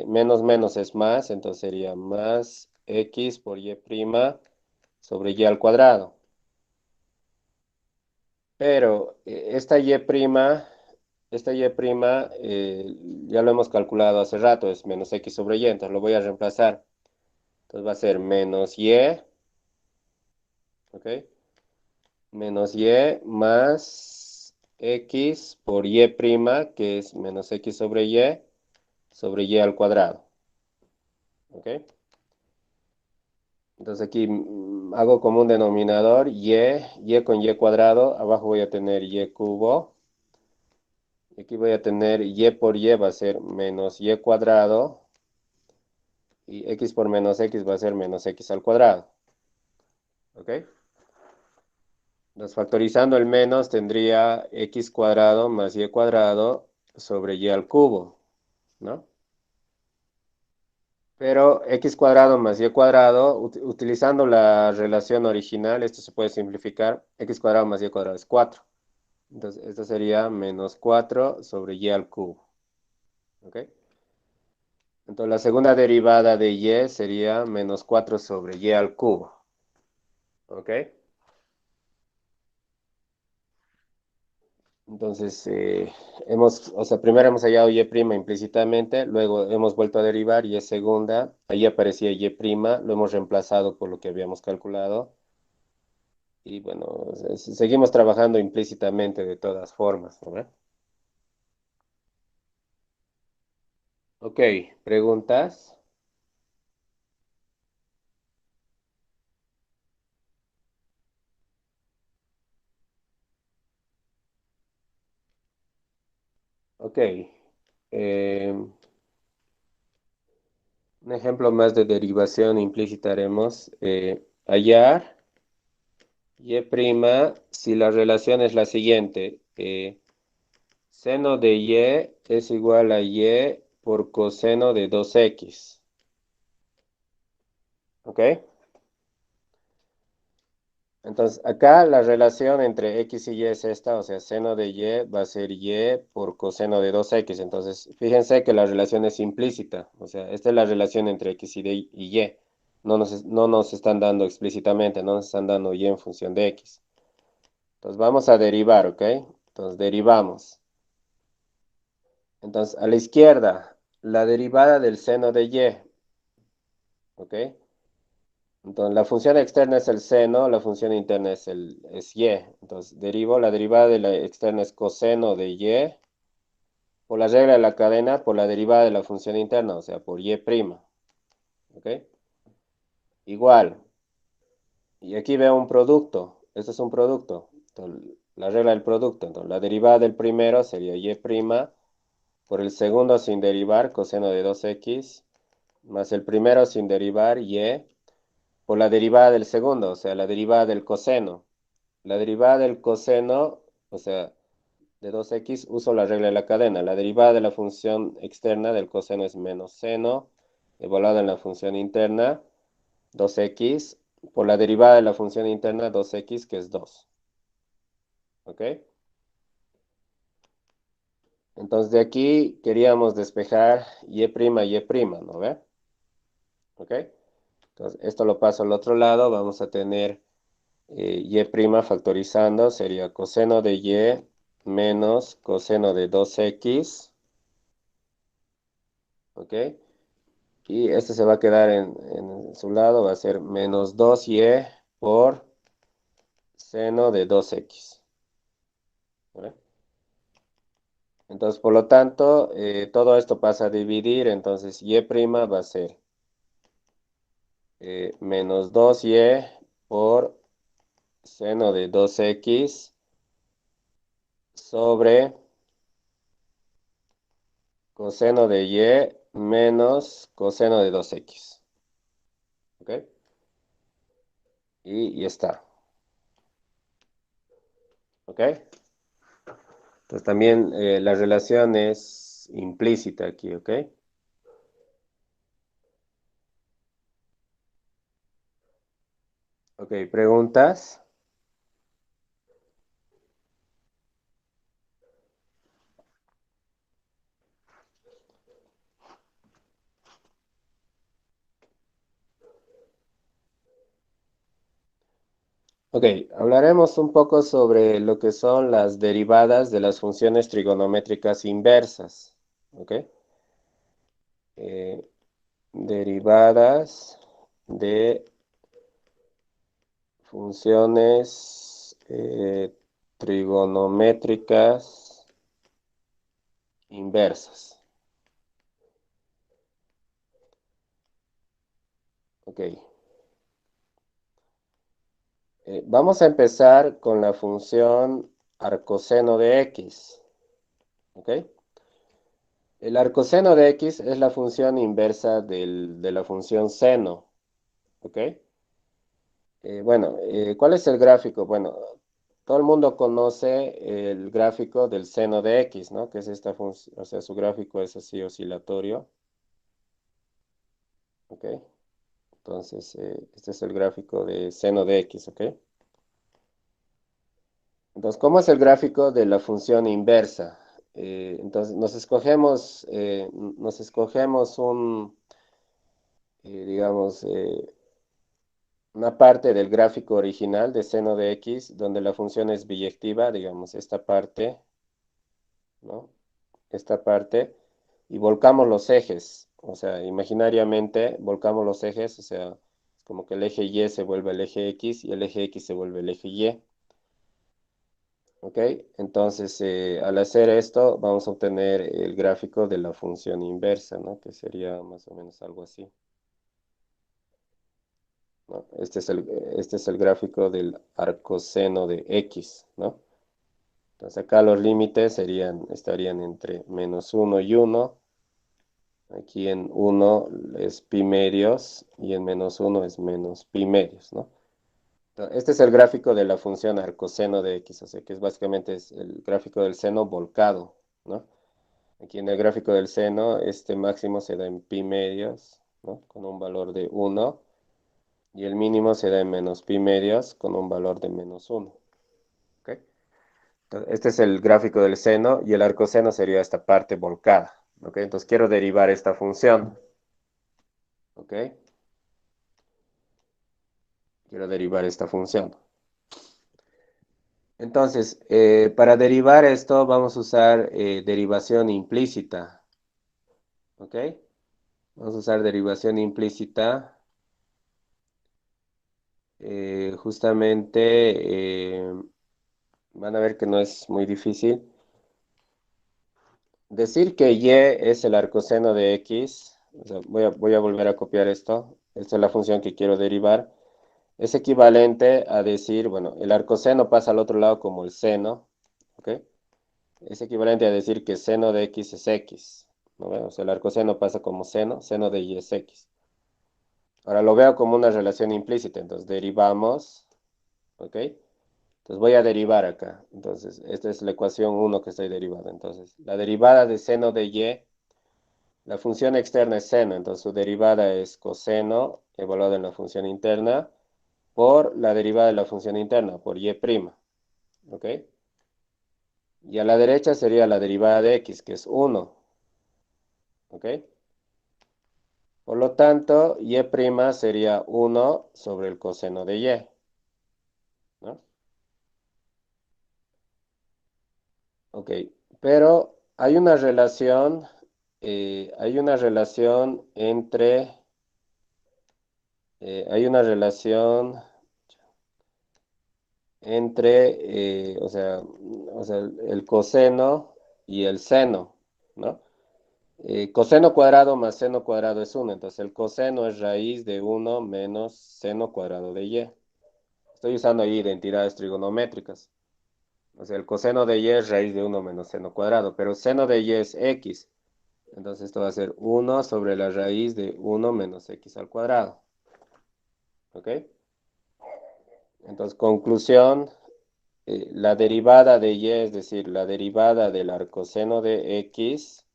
menos menos es más, entonces sería más x por y' sobre y al cuadrado. Pero ya lo hemos calculado hace rato, es menos x sobre y, entonces lo voy a reemplazar. Entonces va a ser menos y, ¿ok? Menos y más x por y', que es menos x sobre y al cuadrado. ¿Ok? Entonces aquí hago como un denominador y con y cuadrado, abajo voy a tener y cubo. Y aquí voy a tener y por y va a ser menos y cuadrado. Y x por menos x va a ser menos x al cuadrado. ¿Ok? Entonces, factorizando el menos tendría x cuadrado más y cuadrado sobre y al cubo, ¿no? Pero x cuadrado más y cuadrado, utilizando la relación original, esto se puede simplificar. X cuadrado más y cuadrado es 4. Entonces, esto sería menos 4 sobre y al cubo. ¿Ok? Entonces, la segunda derivada de y sería menos 4 sobre y al cubo. ¿Ok? Entonces, o sea, primero hemos hallado y' implícitamente, luego hemos vuelto a derivar y es segunda, ahí aparecía y', lo hemos reemplazado por lo que habíamos calculado, y bueno, seguimos trabajando implícitamente de todas formas, ¿no? Ok, ¿preguntas? Ok, un ejemplo más de derivación implícita haremos, hallar y', si la relación es la siguiente, seno de y es igual a y por coseno de 2x. ¿Ok? Entonces, acá la relación entre x y y es esta, o sea, seno de y va a ser y por coseno de 2x. Entonces, fíjense que la relación es implícita, o sea, esta es la relación entre x y y. No nos están dando explícitamente, no nos están dando y en función de x. Entonces, vamos a derivar, ¿ok? Entonces, derivamos. Entonces, a la izquierda, la derivada del seno de y, ¿ok? Entonces, la función externa es el seno, la función interna es y. Entonces, la derivada de la externa es coseno de y, por la regla de la cadena, por la derivada de la función interna, o sea, por y'. ¿Ok? Igual. Y aquí veo un producto. Esto es un producto. Entonces, la regla del producto. Entonces, la derivada del primero sería y', por el segundo sin derivar, coseno de 2x, más el primero sin derivar, y, por la derivada del segundo, o sea, la derivada del coseno. La derivada del coseno, o sea, de 2x, uso la regla de la cadena. La derivada de la función externa del coseno es menos seno, evaluada en la función interna, 2x, por la derivada de la función interna 2x, que es 2. ¿Ok? Entonces de aquí queríamos despejar y', ¿no ve? ¿Ok? Entonces esto lo paso al otro lado, vamos a tener y' factorizando, sería coseno de y menos coseno de 2x, ¿ok? Y este se va a quedar en su lado, va a ser menos 2y por seno de 2x. ¿Vale? Entonces, por lo tanto, todo esto pasa a dividir, entonces y' va a ser menos 2y por seno de 2x sobre coseno de y menos coseno de 2x. ¿Ok? Y está. ¿Ok? Entonces también la relación es implícita aquí, ¿ok? Ok, ¿preguntas? Ok, hablaremos un poco sobre lo que son las derivadas de las funciones trigonométricas inversas. ¿Ok? Eh, derivadas de funciones trigonométricas inversas. Ok. Vamos a empezar con la función arcoseno de x. ¿Ok? El arcoseno de x es la función inversa de la función seno. ¿Ok? Bueno, ¿cuál es el gráfico? Bueno, todo el mundo conoce el gráfico del seno de x, ¿no? Que es esta función, o sea, su gráfico es así oscilatorio. ¿Ok? Entonces, este es el gráfico de seno de x, ¿ok? Entonces, ¿cómo es el gráfico de la función inversa? Entonces, nos escogemos digamos, una parte del gráfico original de seno de x, donde la función es biyectiva, digamos, esta parte, ¿no? Esta parte, y volcamos los ejes, o sea, imaginariamente volcamos los ejes, o sea, es como que el eje y se vuelve el eje x y el eje x se vuelve el eje y. ¿Ok? Entonces, al hacer esto, vamos a obtener el gráfico de la función inversa, ¿no? Que sería más o menos algo así, ¿no? Este es el gráfico del arcoseno de x, ¿no? Entonces, acá los límites estarían entre menos 1 y 1. Aquí en 1 es pi medios y en menos 1 es menos pi medios, ¿no? Entonces, este es el gráfico de la función arcoseno de x, o sea que básicamente es el gráfico del seno volcado, ¿no? Aquí en el gráfico del seno, este máximo se da en pi medios, ¿no? Con un valor de 1, y el mínimo se da en menos pi medios con un valor de menos 1. ¿Ok? Entonces, este es el gráfico del seno y el arcoseno sería esta parte volcada. ¿Ok? Entonces quiero derivar esta función. ¿Ok? Quiero derivar esta función. Entonces, para derivar esto vamos a usar derivación implícita. ¿Ok? Vamos a usar derivación implícita. Justamente van a ver que no es muy difícil. Decir que y es el arcoseno de x, o sea, voy a volver a copiar esto. Esta es la función que quiero derivar. Es equivalente a decir, bueno, el arcoseno pasa al otro lado como el seno, ¿ok? Es equivalente a decir que seno de x es x, ¿no? O sea, el arcoseno pasa como seno de y es x. Ahora lo veo como una relación implícita, entonces derivamos, ¿ok? Entonces voy a derivar acá. Entonces, esta es la ecuación 1 que estoy derivando. Entonces, la derivada de seno de y La función externa es seno, entonces su derivada es coseno evaluado en la función interna por la derivada de la función interna, por y', ¿ok? Y a la derecha sería la derivada de x, que es 1, ¿ok? Por lo tanto, y' sería 1 sobre el coseno de y, ¿no? Ok, pero hay una relación entre, hay una relación entre, o sea, el coseno y el seno, ¿no? Coseno cuadrado más seno cuadrado es 1, entonces el coseno es raíz de 1 menos seno cuadrado de y. Estoy usando ahí identidades trigonométricas. O sea, el coseno de y es raíz de 1 menos seno cuadrado, pero seno de y es x. Entonces esto va a ser 1 sobre la raíz de 1 menos x al cuadrado. ¿Ok? Entonces, conclusión, la derivada de y, es decir, la derivada del arcoseno de x,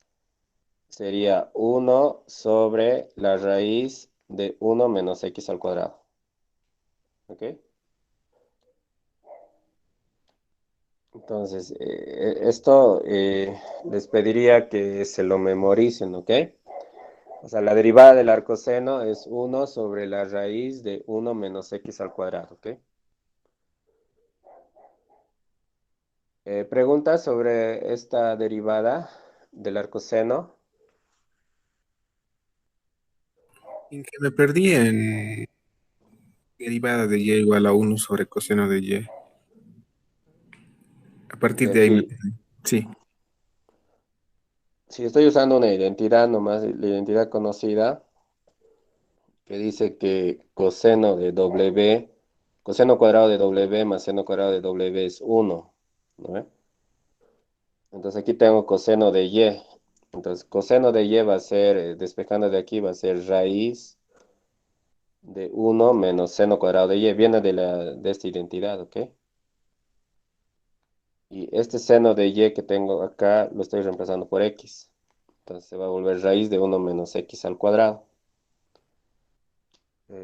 sería 1 sobre la raíz de 1 menos x al cuadrado. ¿Ok? Entonces, esto les pediría que se lo memoricen, ¿ok? O sea, la derivada del arcoseno es 1 sobre la raíz de 1 menos x al cuadrado, ¿ok? ¿Preguntas sobre esta derivada del arcoseno? En que me perdí en derivada de y igual a 1 sobre coseno de y. A partir de ahí me Sí, perdí. Sí, si estoy usando una identidad nomás, la identidad conocida, que dice que coseno de w, coseno cuadrado de w más seno cuadrado de w es 1, ¿no? Entonces aquí tengo coseno de y. Entonces coseno de y va a ser, despejando de aquí, va a ser raíz de 1 menos seno cuadrado de y. Viene de esta identidad, ¿ok? Y este seno de y que tengo acá lo estoy reemplazando por x. Entonces se va a volver raíz de 1 menos x al cuadrado.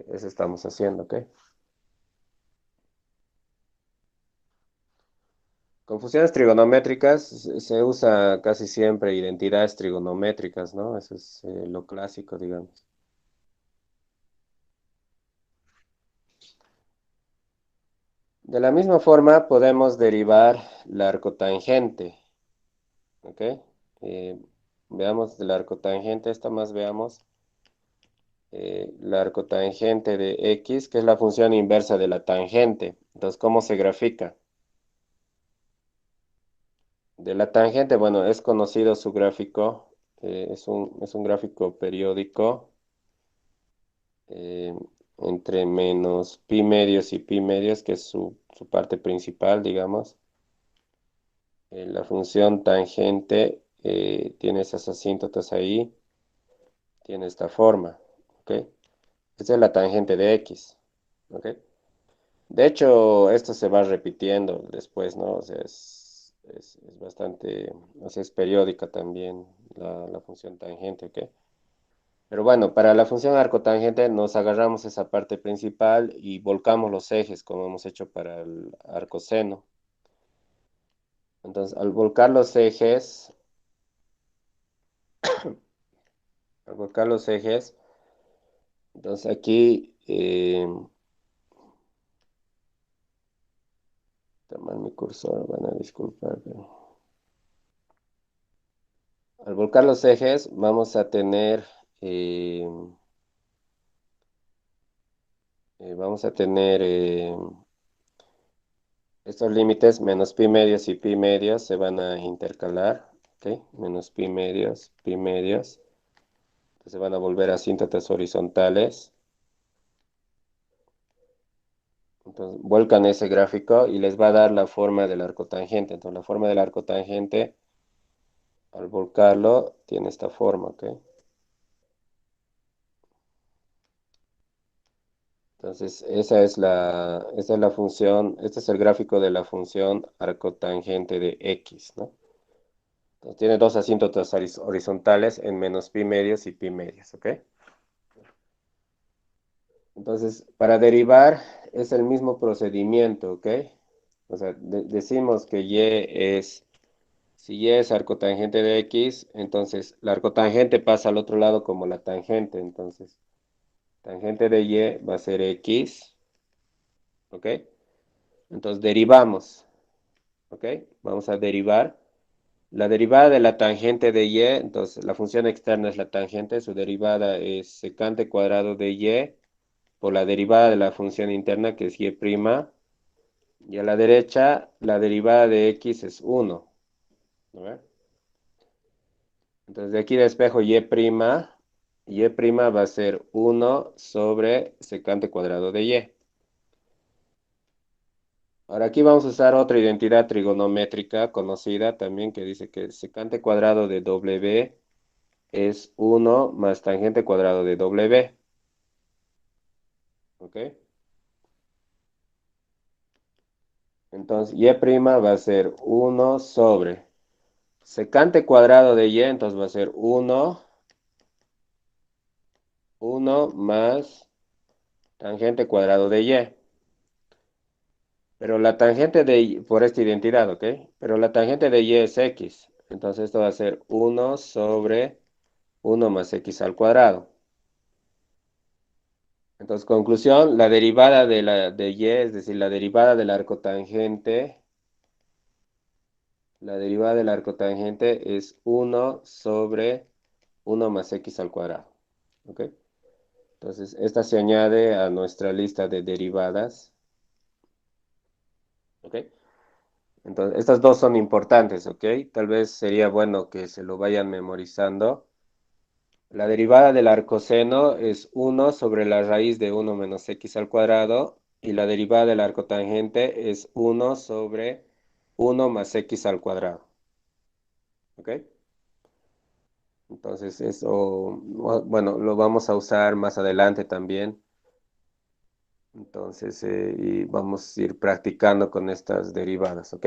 Eso estamos haciendo, ¿ok? Con funciones trigonométricas se usa casi siempre identidades trigonométricas, ¿no? Eso es lo clásico, digamos. De la misma forma podemos derivar la arcotangente, ¿ok? Eh, veamos la arcotangente, esta más veamos la arcotangente de x, que es la función inversa de la tangente. Entonces, ¿cómo se grafica? De la tangente, bueno, es conocido su gráfico, es un gráfico periódico eh, entre menos pi medios y pi medios, que es su parte principal, digamos. La función tangente tiene esas asíntotas ahí, tiene esta forma, ¿ok? Esta es la tangente de x, ¿ok? De hecho, esto se va repitiendo después, ¿no? O sea, es bastante, o sea, es periódica también la función tangente, ¿ok? Pero bueno, para la función arcotangente nos agarramos esa parte principal y volcamos los ejes, como hemos hecho para el arcoseno. Entonces, al volcar los ejes, entonces aquí, está mal mi cursor, van a disculpar, pero al volcar los ejes vamos a tener, eh, estos límites, menos pi medios y pi medios se van a intercalar, ¿ok? Menos pi medios, pi medios. Entonces se van a volver asíntotas horizontales. Entonces vuelcan ese gráfico y les va a dar la forma del arcotangente. Entonces la forma del arcotangente, al volcarlo, tiene esta forma, ¿ok? Entonces esa es la función, este es el gráfico de la función arcotangente de x, ¿no? Entonces, tiene dos asíntotas horizontales en menos pi medios y pi medios, ¿ok? Entonces, para derivar es el mismo procedimiento, ¿ok? O sea, decimos que si y es arcotangente de x, entonces la arcotangente pasa al otro lado como la tangente, entonces tangente de y va a ser x, ¿ok? Entonces derivamos, ¿ok? Vamos a derivar. La derivada de la tangente de y, entonces la función externa es la tangente, su derivada es secante cuadrado de y por la derivada de la función interna que es y', y a la derecha la derivada de x es 1, ¿no? Entonces de aquí despejo y', y' va a ser 1 sobre secante cuadrado de y. Ahora aquí vamos a usar otra identidad trigonométrica conocida también que dice que secante cuadrado de w es 1 más tangente cuadrado de w. ¿Ok? Entonces y' va a ser 1 sobre secante cuadrado de y, entonces va a ser 1 más tangente cuadrado de y. Pero la tangente de y, por esta identidad, ¿ok? Pero la tangente de y es x. Entonces esto va a ser 1 sobre 1 más x al cuadrado. Entonces, conclusión, la derivada de y, es decir, la derivada del arcotangente, es 1 sobre 1 más x al cuadrado. ¿Ok? Entonces, esta se añade a nuestra lista de derivadas. ¿Ok? Entonces, estas dos son importantes, ¿ok? Tal vez sería bueno que se lo vayan memorizando. La derivada del arcoseno es 1 sobre la raíz de 1 menos x al cuadrado, y la derivada del arcotangente es 1 sobre 1 más x al cuadrado. ¿Ok? Entonces, eso, bueno, lo vamos a usar más adelante también. Entonces, y vamos a ir practicando con estas derivadas, ¿ok?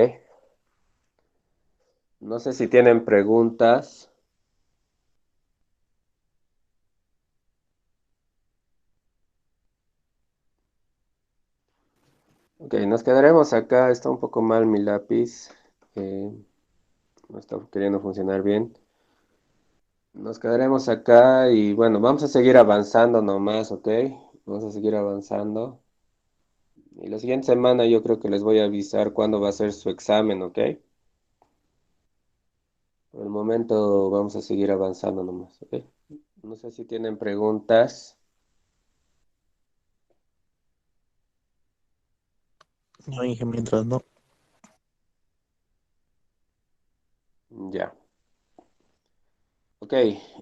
No sé si tienen preguntas. Ok, nos quedaremos acá. Está un poco mal mi lápiz. No está queriendo funcionar bien. Nos quedaremos acá y bueno, vamos a seguir avanzando nomás, ¿ok? Vamos a seguir avanzando. Y la siguiente semana yo creo que les voy a avisar cuándo va a ser su examen, ¿ok? Por el momento vamos a seguir avanzando nomás, ¿ok? No sé si tienen preguntas. No, Inge, mientras no. Ya. Ok,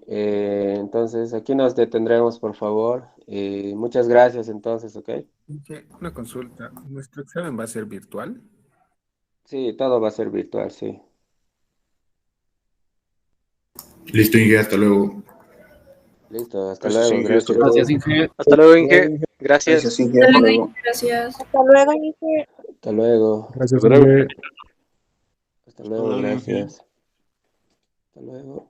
entonces aquí nos detendremos, por favor. Muchas gracias entonces, ¿ok? Una consulta. ¿Nuestro examen va a ser virtual? Sí, todo va a ser virtual, sí. Listo, Inge, hasta luego. Listo, hasta Gracias, luego, Inge. Hasta gracias. luego. Gracias, Inge. Hasta luego, Inge. Gracias. Gracias, Inge. Hasta luego. Gracias. Hasta luego, Inge. Hasta luego, Gracias, Hasta luego. Inge. hasta Hasta luego, luego, Inge. gracias. Hasta luego.